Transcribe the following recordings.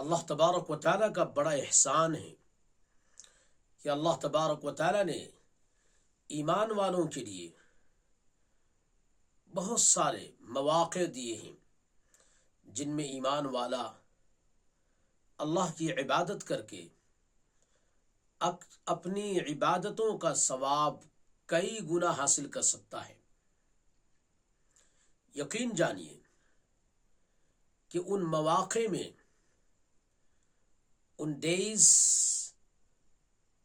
اللہ تبارک و تعالیٰ کا بڑا احسان ہے کہ اللہ تبارک و تعالیٰ نے ایمان والوں کے لیے بہت سارے مواقع دیے ہیں جن میں ایمان والا اللہ کی عبادت کر کے اپنی عبادتوں کا ثواب کئی گنا حاصل کر سکتا ہے۔ یقین جانیے کہ ان مواقع میں، ان ڈیز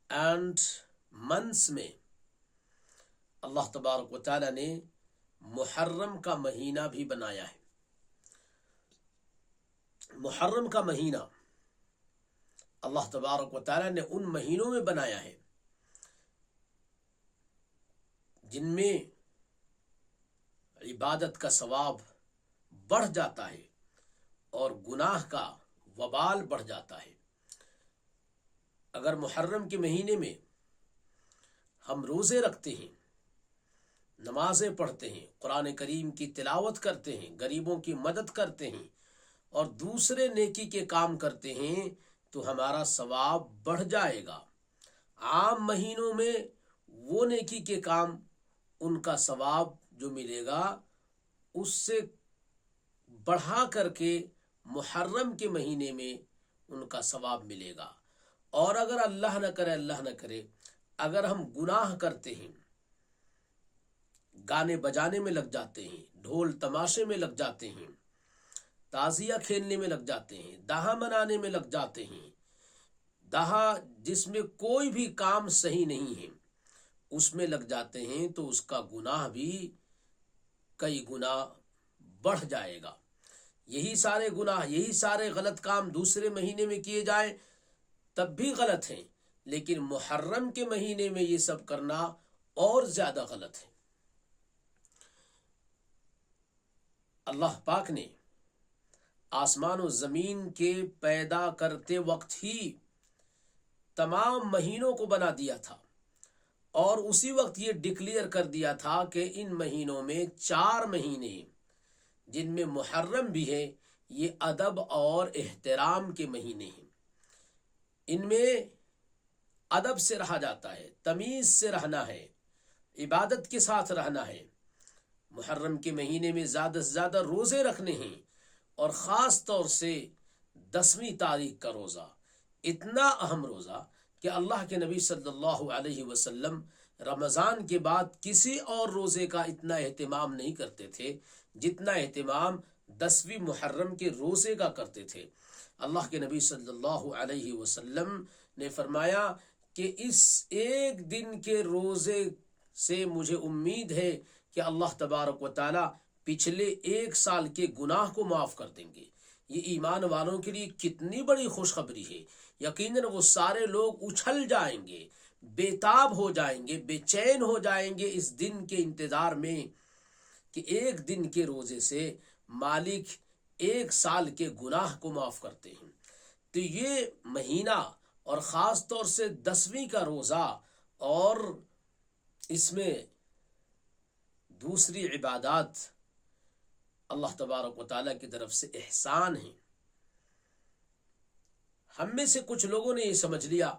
اینڈ منتھس میں اللہ تبارک و تعالی نے محرم کا مہینہ بھی بنایا ہے۔ محرم کا مہینہ اللہ تبارک و تعالی نے ان مہینوں میں بنایا ہے جن میں عبادت کا ثواب بڑھ جاتا ہے اور گناہ کا وبال بڑھ جاتا ہے۔ اگر محرم کے مہینے میں ہم روزے رکھتے ہیں، نمازیں پڑھتے ہیں، قرآن کریم کی تلاوت کرتے ہیں، غریبوں کی مدد کرتے ہیں اور دوسرے نیکی کے کام کرتے ہیں تو ہمارا ثواب بڑھ جائے گا۔ عام مہینوں میں وہ نیکی کے کام، ان کا ثواب جو ملے گا اس سے بڑھا کر کے محرم کے مہینے میں ان کا ثواب ملے گا۔ اور اگر اللہ نہ کرے اگر ہم گناہ کرتے ہیں، گانے بجانے میں لگ جاتے ہیں، ڈھول تماشے میں لگ جاتے ہیں، تازیہ کھیلنے میں لگ جاتے ہیں، دہا منانے میں لگ جاتے ہیں، دہا جس میں کوئی بھی کام صحیح نہیں ہے اس میں لگ جاتے ہیں تو اس کا گناہ بھی کئی گنا بڑھ جائے گا۔ یہی سارے گناہ، یہی سارے غلط کام دوسرے مہینے میں کیے جائیں تب بھی غلط ہیں، لیکن محرم کے مہینے میں یہ سب کرنا اور زیادہ غلط ہے۔ اللہ پاک نے آسمان و زمین کے پیدا کرتے وقت ہی تمام مہینوں کو بنا دیا تھا اور اسی وقت یہ ڈکلیئر کر دیا تھا کہ ان مہینوں میں 4 مہینے ہیں جن میں محرم بھی ہے، یہ ادب اور احترام کے مہینے ہیں۔ ان میں ادب سے رہا جاتا ہے، تمیز سے رہنا ہے، عبادت کے ساتھ رہنا ہے۔ محرم کے مہینے میں زیادہ سے زیادہ روزے رکھنے ہیں اور خاص طور سے 10ویں تاریخ کا روزہ، اتنا اہم روزہ کہ اللہ کے نبی صلی اللہ علیہ وسلم رمضان کے بعد کسی اور روزے کا اتنا اہتمام نہیں کرتے تھے جتنا اہتمام 10ویں محرم کے روزے کا کرتے تھے۔ اللہ کے نبی صلی اللہ علیہ وسلم نے فرمایا کہ اس ایک دن کے روزے سے مجھے امید ہے کہ اللہ تبارک و تعالی پچھلے 1 سال کے گناہ کو معاف کر دیں گے۔ یہ ایمان والوں کے لیے کتنی بڑی خوشخبری ہے۔ یقیناً وہ سارے لوگ اچھل جائیں گے، بے تاب ہو جائیں گے، بے چین ہو جائیں گے اس دن کے انتظار میں کہ ایک دن کے روزے سے مالک 1 سال کے گناہ کو معاف کرتے ہیں۔ تو یہ مہینہ اور خاص طور سے 10ویں کا روزہ اور اس میں دوسری عبادات اللہ تبارک و تعالیٰ کی طرف سے احسان ہیں۔ ہم میں سے کچھ لوگوں نے یہ سمجھ لیا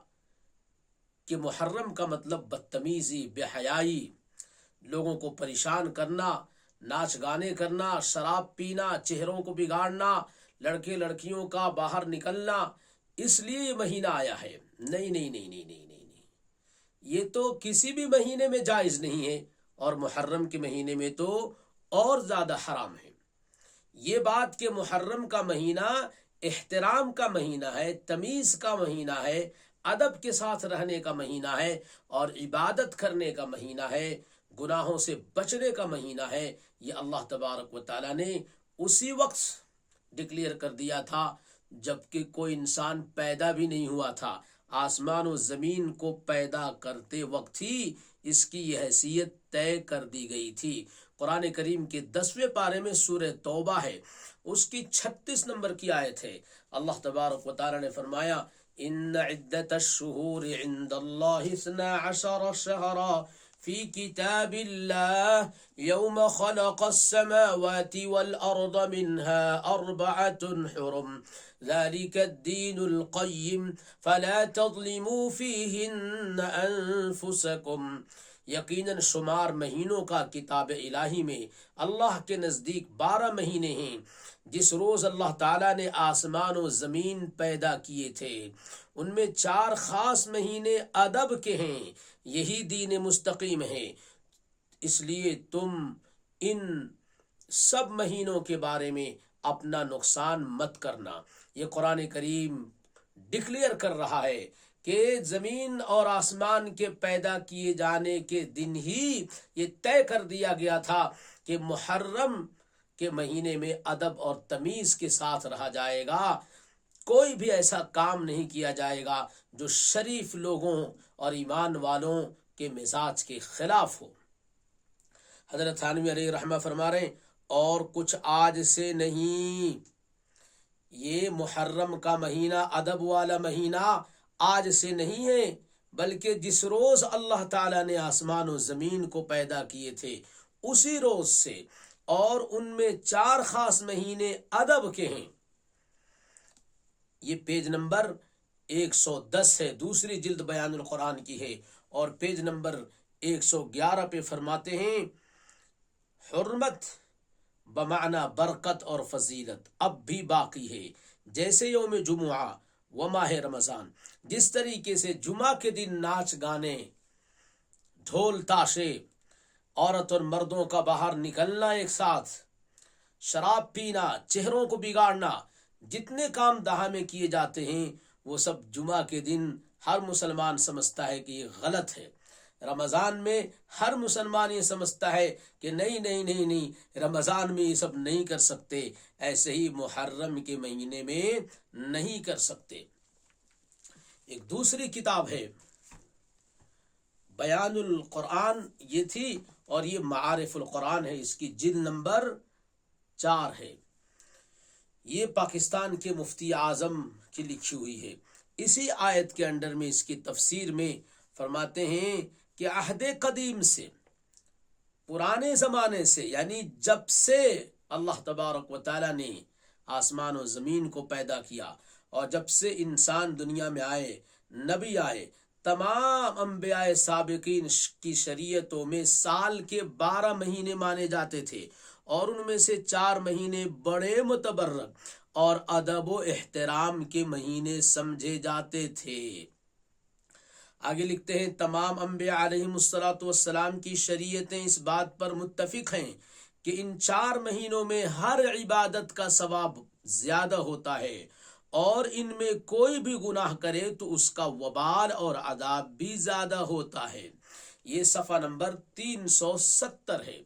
کہ محرم کا مطلب بدتمیزی، بے حیائی، لوگوں کو پریشان کرنا، ناچ گانے کرنا، شراب پینا، چہروں کو بگاڑنا، لڑکے لڑکیوں کا باہر نکلنا، اس لیے یہ مہینہ آیا ہے۔ نہیں نہیں نہیں نہیں نہیں نہیں نہیں، یہ تو کسی بھی مہینے میں جائز نہیں ہے اور محرم کے مہینے میں تو اور زیادہ حرام ہے۔ یہ بات کہ محرم کا مہینہ احترام کا مہینہ ہے، تمیز کا مہینہ ہے، ادب کے ساتھ رہنے کا مہینہ ہے اور عبادت کرنے کا مہینہ ہے، گناہوں سے بچنے کا مہینہ ہے، یہ اللہ تبارک و تعالیٰ نے اسی وقت ڈکلیئر کر دیا تھا جبکہ کوئی انسان پیدا بھی نہیں ہوا تھا۔ آسمان و زمین کو پیدا کرتے وقت ہی اس کی یہ حیثیت طے کر دی گئی تھی۔ قرآن کریم کے 10ویں پارے میں سورہ توبہ ہے، اس کی 36 نمبر کی آیت ہے۔ اللہ تبارک و تعالی نے فرمایا ان عدت الشہور عند اللہ 12 شہرا في كتاب الله يوم خلق السماوات والأرض منها 4 حرم ذلك الدين القيم فلا تظلموا فيهن أنفسكم. یقیناً شمار مہینوں کا کتاب الہی میں اللہ کے نزدیک 12 مہینے ہیں. جس روز اللہ تعالیٰ نے آسمان و زمین پیدا کیے تھے ان میں 4 خاص مہینے ادب کے ہیں. یہی دین مستقیم ہے، اس لیے تم ان سب مہینوں کے بارے میں اپنا نقصان مت کرنا. یہ قرآن کریم ڈکلیئر کر رہا ہے کہ زمین اور آسمان کے پیدا کیے جانے کے دن ہی یہ طے کر دیا گیا تھا کہ محرم کے مہینے میں ادب اور تمیز کے ساتھ رہا جائے گا. کوئی بھی ایسا کام نہیں کیا جائے گا جو شریف لوگوں اور ایمان والوں کے مزاج کے خلاف ہو. حضرت تھانوی علیہ رحمہ فرما رہے ہیں اور کچھ آج سے نہیں، یہ محرم کا مہینہ ادب والا مہینہ آج سے نہیں ہے، بلکہ جس روز اللہ تعالیٰ نے آسمان و زمین کو پیدا کیے تھے اسی روز سے، اور ان میں 4 خاص مہینے ادب کے ہیں. یہ پیج نمبر 110 ہے، دوسری جلد بیان القرآن کی ہے، اور پیج نمبر 111 پہ فرماتے ہیں حرمت بمعنی برکت اور فضیلت اب بھی باقی ہے، جیسے یوم جمعہ و ماہ رمضان. جس طریقے سے جمعہ کے دن ناچ گانے، ڈھول تاشے، عورت اور مردوں کا باہر نکلنا ایک ساتھ، شراب پینا، چہروں کو بگاڑنا، جتنے کام دہا میں کیے جاتے ہیں وہ سب جمعہ کے دن ہر مسلمان سمجھتا ہے کہ یہ غلط ہے. رمضان میں ہر مسلمان یہ سمجھتا ہے کہ نہیں رمضان میں یہ سب نہیں کر سکتے، ایسے ہی محرم کے مہینے میں نہیں کر سکتے. ایک دوسری کتاب ہے بیان القرآن، یہ تھی، اور یہ معارف القرآن ہے، اس کی جلد نمبر 4 ہے. یہ پاکستان کے مفتی اعظم کی لکھی ہوئی ہے. اسی آیت کے انڈر میں اس کی تفسیر میں فرماتے ہیں کہ عہد قدیم سے، پرانے زمانے سے، یعنی جب سے اللہ تبارک و تعالی نے آسمان و زمین کو پیدا کیا اور جب سے انسان دنیا میں آئے، نبی آئے، تمام انبیاء سابقین کی شریعتوں میں سال کے 12 مہینے مانے جاتے تھے، اور ان میں سے 4 مہینے بڑے متبرک اور ادب و احترام کے مہینے سمجھے جاتے تھے. آگے لکھتے ہیں تمام انبیاء علیہم السلام کی شریعتیں اس بات پر متفق ہیں کہ ان 4 مہینوں میں ہر عبادت کا ثواب زیادہ ہوتا ہے، اور ان میں کوئی بھی گناہ کرے تو اس کا وبال اور عذاب بھی زیادہ ہوتا ہے. یہ صفحہ نمبر 370 ہے.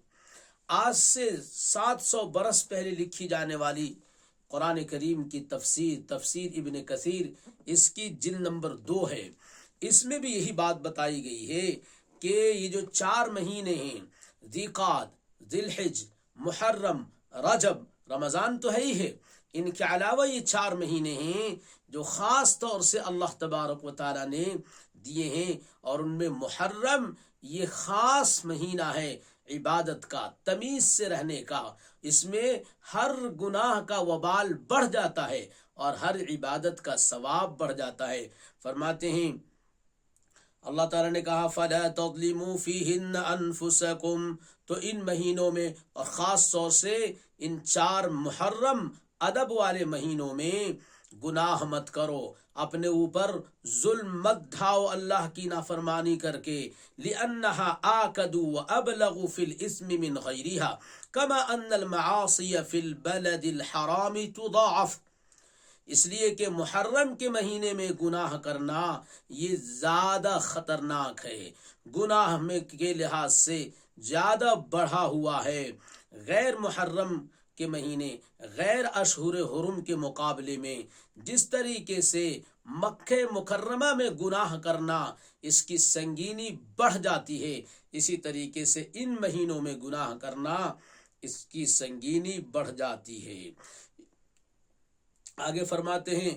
آج سے 700 برس پہلے لکھی جانے والی قرآن کریم کی تفسیر ابن کثیر، اس کی جلد نمبر 2 ہے. اس میں بھی یہی بات بتائی گئی ہے کہ یہ جو 4 مہینے ہیں، ذی-قعد، ذی-الحج، محرم، رجب، رمضان تو ہے ہی ہے، ان کے علاوہ یہ 4 مہینے ہیں جو خاص طور سے اللہ تبارک و تعالی نے دیے ہیں، اور ان میں محرم یہ خاص مہینہ ہے عبادت کا، تمیز سے رہنے کا. اس میں ہر گناہ کا وبال بڑھ جاتا ہے اور ہر عبادت کا ثواب بڑھ جاتا ہے. فرماتے ہیں اللہ تعالیٰ نے کہا فَلَا تَظْلِمُوا فِيهِنَّ أَنفُسَكُمْ، تو ان مہینوں میں اور خاص طور سے ان 4 محرم ادب والے مہینوں میں گناہ مت کرو، اپنے اوپر ظلم مت ڈھاؤ اللہ کی نافرمانی کر کے. لِأَنَّهَا آكَدُ وَأَبْلَغُ فِي الْإِثْمِ مِنْ غَيْرِهَا كَمَا أَنَّ الْمَعَاصِيَ فِي الْبَلَدِ الْحَرَامِ تُضَاعَفُ، اس لیے کہ محرم کے مہینے میں گناہ کرنا یہ زیادہ خطرناک ہے، گناہ میں کے لحاظ سے زیادہ بڑھا ہوا ہے. غیر محرم کے مہینے، غیر اشہر حرم کے مقابلے میں جس طریقے سے مکہ مکرمہ میں گناہ کرنا اس کی سنگینی بڑھ جاتی ہے، اسی طریقے سے ان مہینوں میں گناہ کرنا اس کی سنگینی بڑھ جاتی ہے. آگے فرماتے ہیں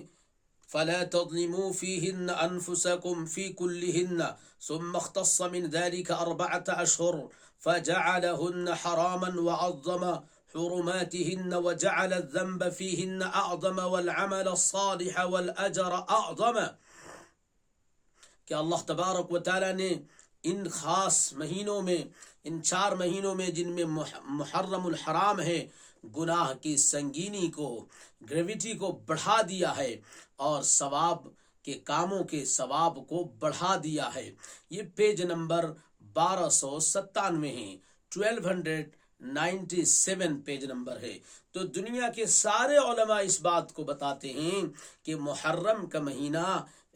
فلا تظلموا فيهن أنفسكم في كلهن ثم اختص من ذلك 4 أشهر فجعلهن حراما وعظم حرماتهن وجعل الذنب فيهن أعظم والعمل الصالح والأجر أعظم. کہ اللہ تبارک و تعالی نے ان خاص مہینوں میں، ان 4 مہینوں میں جن میں محرم الحرام ہے، گناہ کی سنگینی کو، گریویٹی کو بڑھا دیا ہے اور ثواب کے کاموں کے ثواب کو بڑھا دیا ہے. یہ پیج نمبر 1297 ہے، 1297 پیج نمبر ہے. تو دنیا کے سارے علماء اس بات کو بتاتے ہیں کہ محرم کا مہینہ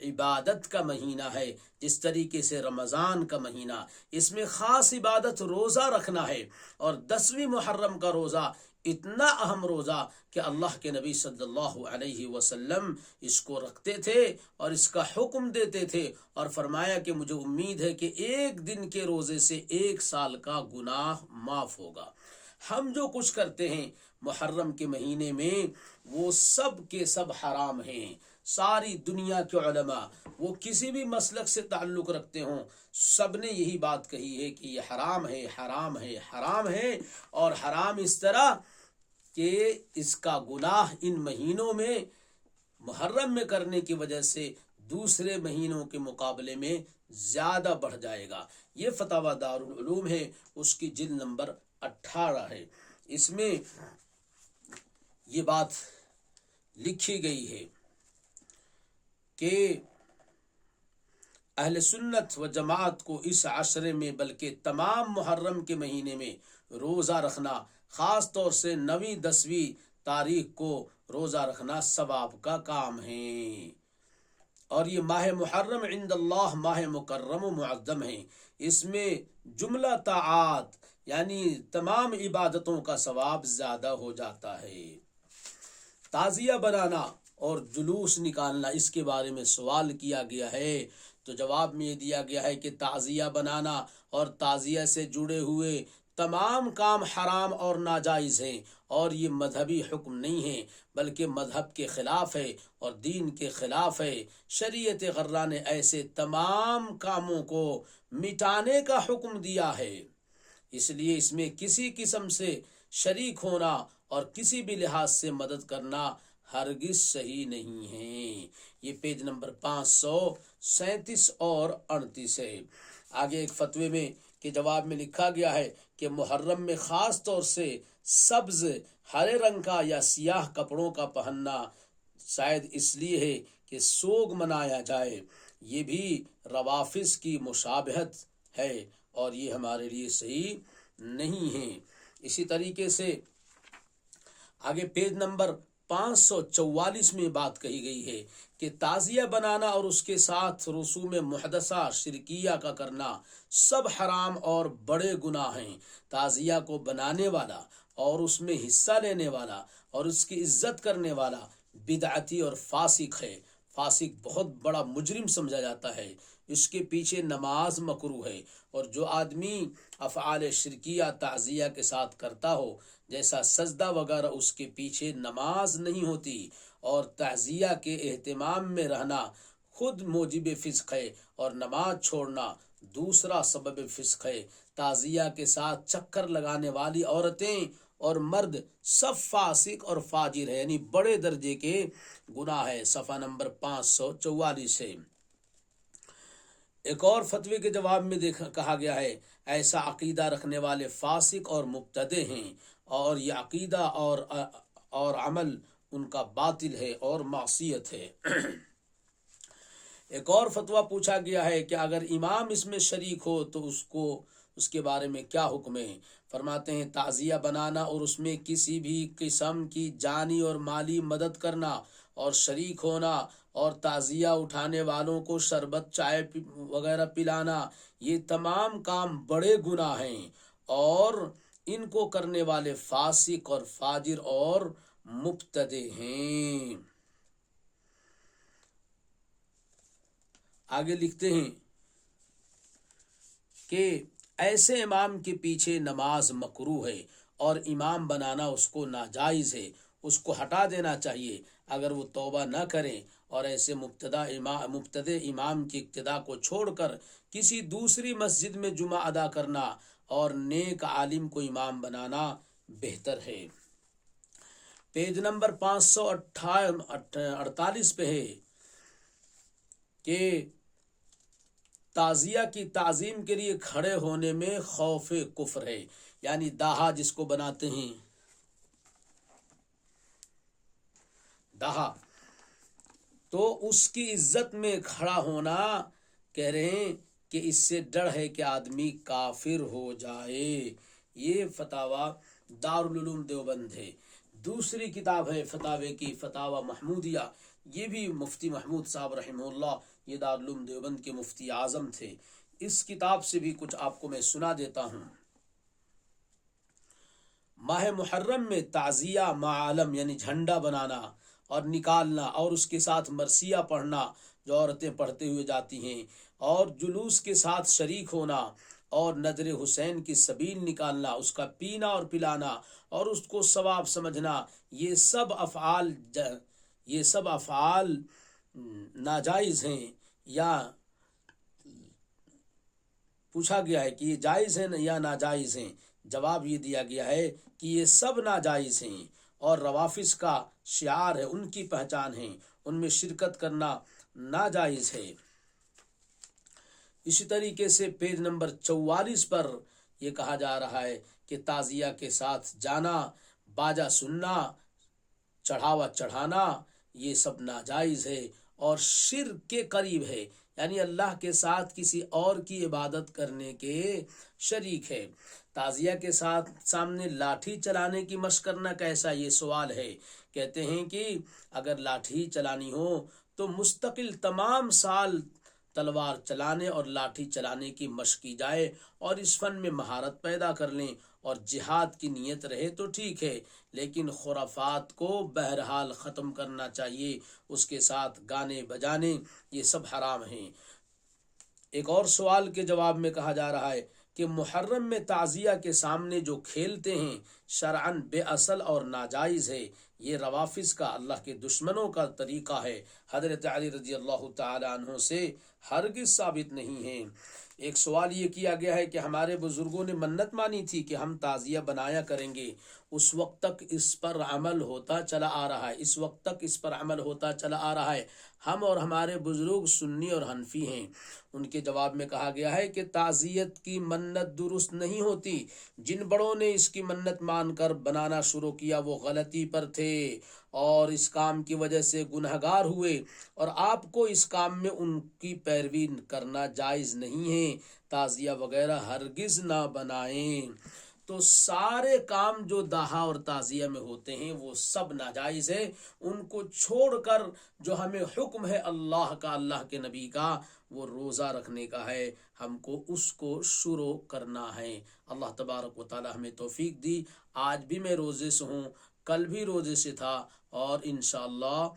عبادت کا مہینہ ہے، جس طریقے سے رمضان کا مہینہ، اس میں خاص عبادت روزہ رکھنا ہے. اور 10ویں محرم کا روزہ اتنا اہم روزہ کہ اللہ کے نبی صلی اللہ علیہ وسلم اس کو رکھتے تھے اور اس کا حکم دیتے تھے، اور فرمایا کہ مجھے امید ہے کہ 1 دن کے روزے سے 1 سال کا گناہ معاف ہوگا. ہم جو کچھ کرتے ہیں محرم کے مہینے میں وہ سب کے سب حرام ہیں. ساری دنیا کے علماء، وہ کسی بھی مسلک سے تعلق رکھتے ہوں، سب نے یہی بات کہی ہے کہ یہ حرام ہے، حرام ہے، حرام ہے. اور حرام اس طرح کہ اس کا گناہ ان مہینوں میں محرم میں کرنے کی وجہ سے دوسرے مہینوں کے مقابلے میں زیادہ بڑھ جائے گا. یہ فتاوی دارالعلوم ہے، اس کی جلد نمبر 18 ہے. اس میں یہ بات لکھی گئی ہے کہ اہل سنت و جماعت کو اس عشرے میں بلکہ تمام محرم کے مہینے میں روزہ رکھنا، خاص طور سے 9ویں 10ویں تاریخ کو روزہ رکھنا ثواب کا کام ہے. اور یہ ماہ محرم عند اللہ ماہ مکرم و معظم ہے. اس میں جملہ طاعات یعنی تمام عبادتوں کا ثواب زیادہ ہو جاتا ہے. تعزیہ بنانا اور جلوس نکالنا، اس کے بارے میں سوال کیا گیا ہے تو جواب میں یہ دیا گیا ہے کہ تعزیہ بنانا اور تعزیہ سے جڑے ہوئے تمام کام حرام اور ناجائز ہیں، اور یہ مذہبی حکم نہیں ہے بلکہ مذہب کے خلاف ہے اور دین کے خلاف ہے. شریعت غرہ نے ایسے تمام کاموں کو مٹانے کا حکم دیا ہے، اس لیے اس میں کسی قسم سے شریک ہونا اور کسی بھی لحاظ سے مدد کرنا ہرگز صحیح نہیں ہے. یہ پیج نمبر 537 اور 38 ہے. آگے ایک فتوے میں کے جواب میں لکھا گیا ہے کہ محرم میں خاص طور سے سبز، ہرے رنگ کا یا سیاہ کپڑوں کا پہننا شاید اس لیے ہے کہ سوگ منایا جائے. یہ بھی روافض کی مشابہت ہے اور یہ ہمارے لیے صحیح نہیں ہے. اسی طریقے سے آگے پیج نمبر 544 میں بات کہی گئی ہے کہ تعزیہ بنانا اور اس کے ساتھ رسوم محدثہ شرکیہ کا کرنا سب حرام اور بڑے گناہ ہیں. تعزیہ کو بنانے والا اور اس میں حصہ لینے والا اور اس کی عزت کرنے والا بدعتی اور فاسق ہے. فاسق بہت بڑا مجرم سمجھا جاتا ہے. اس کے پیچھے نماز مکروہ ہے، اور جو آدمی افعال شرکیہ تعزیہ کے ساتھ کرتا ہو جیسا سجدہ وغیرہ، اس کے پیچھے نماز نہیں ہوتی. اور تعزیہ کے اہتمام میں رہنا خود موجب فسق ہے اور نماز چھوڑنا دوسرا سبب فسق ہے. تعزیہ کے ساتھ چکر لگانے والی عورتیں اور مرد سب فاسق اور فاجر ہے، یعنی بڑے درجے کے گناہ ہے. صفحہ نمبر 544 ہے. ایک اور فتوے کے جواب میں کہا گیا ہے ایسا عقیدہ رکھنے والے فاسق اور مبتدع ہیں، اور یہ عقیدہ اور عمل ان کا باطل ہے اور معصیت ہے. ایک اور فتویٰ پوچھا گیا ہے کہ اگر امام اس میں شریک ہو تو اس کے بارے میں کیا حکم ہے. فرماتے ہیں تعزیہ بنانا اور اس میں کسی بھی قسم کی جانی اور مالی مدد کرنا اور شریک ہونا اور تعزیہ اٹھانے والوں کو شربت چائے وغیرہ پلانا، یہ تمام کام بڑے گناہ ہیں اور ان کو کرنے والے فاسق اور فاجر اور مبتدع ہیں. آگے لکھتے ہیں کہ ایسے امام کے پیچھے نماز مکروہ ہے اور امام بنانا اس کو ناجائز ہے، اس کو ہٹا دینا چاہیے. اگر وہ توبہ نہ کریں اور ایسے مبتدع امام کی اقتدا کو چھوڑ کر کسی دوسری مسجد میں جمعہ ادا کرنا اور نیک عالم کو امام بنانا بہتر ہے۔ پیج نمبر 548 پہ ہے کہ تعزیہ کی تعظیم کے لیے کھڑے ہونے میں خوف کفر ہے، یعنی داہا جس کو بناتے ہیں، داہا، تو اس کی عزت میں کھڑا ہونا کہہ رہے ہیں کہ اس سے ڈر ہے کہ آدمی کافر ہو جائے۔ یہ فتاوی دارالعلوم دیوبند ہے۔ دوسری کتاب ہے فتاوی کی فتاوی محمودیہ، یہ بھی مفتی محمود صاحب رحمہ اللہ، یہ دارالعلوم دیوبند کے مفتی اعظم تھے۔ اس کتاب سے بھی کچھ آپ کو میں سنا دیتا ہوں۔ ماہ محرم میں تعزیہ معالم یعنی جھنڈا بنانا اور نکالنا اور اس کے ساتھ مرثیہ پڑھنا جو عورتیں پڑھتے ہوئے جاتی ہیں، اور جلوس کے ساتھ شریک ہونا اور نظر حسین کی سبیل نکالنا، اس کا پینا اور پلانا اور اس کو ثواب سمجھنا، یہ سب افعال ناجائز ہیں۔ یا پوچھا گیا ہے کہ یہ جائز ہیں یا ناجائز ہیں، جواب یہ دیا گیا ہے کہ یہ سب ناجائز ہیں اور روافض کا شعار ہے، ان کی پہچان ہے، ان میں شرکت کرنا ناجائز ہے۔ اسی طریقے سے پیج نمبر 44 پر یہ کہا جا رہا ہے کہ تعزیہ کے ساتھ جانا، باجا سننا، چڑھاوا چڑھانا، یہ سب ناجائز ہے اور شرک کے قریب ہے، یعنی اللہ کے ساتھ کسی اور کی عبادت کرنے کے شریک ہے۔ تعزیہ کے ساتھ سامنے لاٹھی چلانے کی مشق کرنا کیسا، یہ سوال ہے۔ کہتے ہیں کہ اگر لاٹھی چلانی ہو تو مستقل تمام سال تلوار چلانے اور لاٹھی چلانے کی مشق کی جائے اور اس فن میں مہارت پیدا کر لیں اور جہاد کی نیت رہے تو ٹھیک ہے، لیکن خرافات کو بہرحال ختم کرنا چاہیے، اس کے ساتھ گانے بجانے یہ سب حرام ہیں۔ ایک اور سوال کے جواب میں کہا جا رہا ہے کہ محرم میں تعزیہ کے سامنے جو کھیلتے ہیں شرعاً بے اصل اور ناجائز ہے، یہ روافض کا، اللہ کے دشمنوں کا طریقہ ہے، حضرت علی رضی اللہ تعالی عنہ سے ہرگز ثابت نہیں ہے۔ ایک سوال یہ کیا گیا ہے کہ ہمارے بزرگوں نے منت مانی تھی کہ ہم تعزیہ بنایا کریں گے، اس وقت تک اس پر عمل ہوتا چلا آ رہا ہے، ہم اور ہمارے بزرگ سنی اور حنفی ہیں۔ ان کے جواب میں کہا گیا ہے کہ تعزیت کی منت درست نہیں ہوتی، جن بڑوں نے اس کی منت مان کر بنانا شروع کیا وہ غلطی پر تھے اور اس کام کی وجہ سے گنہگار ہوئے، اور آپ کو اس کام میں ان کی پیروی کرنا جائز نہیں ہے، تعزیہ وغیرہ ہرگز نہ بنائیں۔ تو سارے کام جو داہا اور تعزیہ میں ہوتے ہیں وہ سب ناجائز ہے، ان کو چھوڑ کر جو ہمیں حکم ہے اللہ کا، اللہ کے نبی کا، وہ روزہ رکھنے کا ہے، ہم کو اس کو شروع کرنا ہے۔ اللہ تبارک و تعالی ہمیں توفیق دی۔ آج بھی میں روزے سے ہوں، کل بھی روزے سے تھا اور انشاءاللہ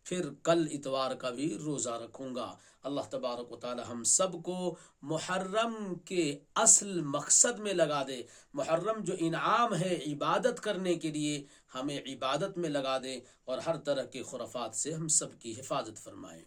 پھر کل اتوار کا بھی روزہ رکھوں گا۔ اللہ تبارک و تعالی ہم سب کو محرم کے اصل مقصد میں لگا دے، محرم جو انعام ہے عبادت کرنے کے لیے، ہمیں عبادت میں لگا دے اور ہر طرح کے خرافات سے ہم سب کی حفاظت فرمائے۔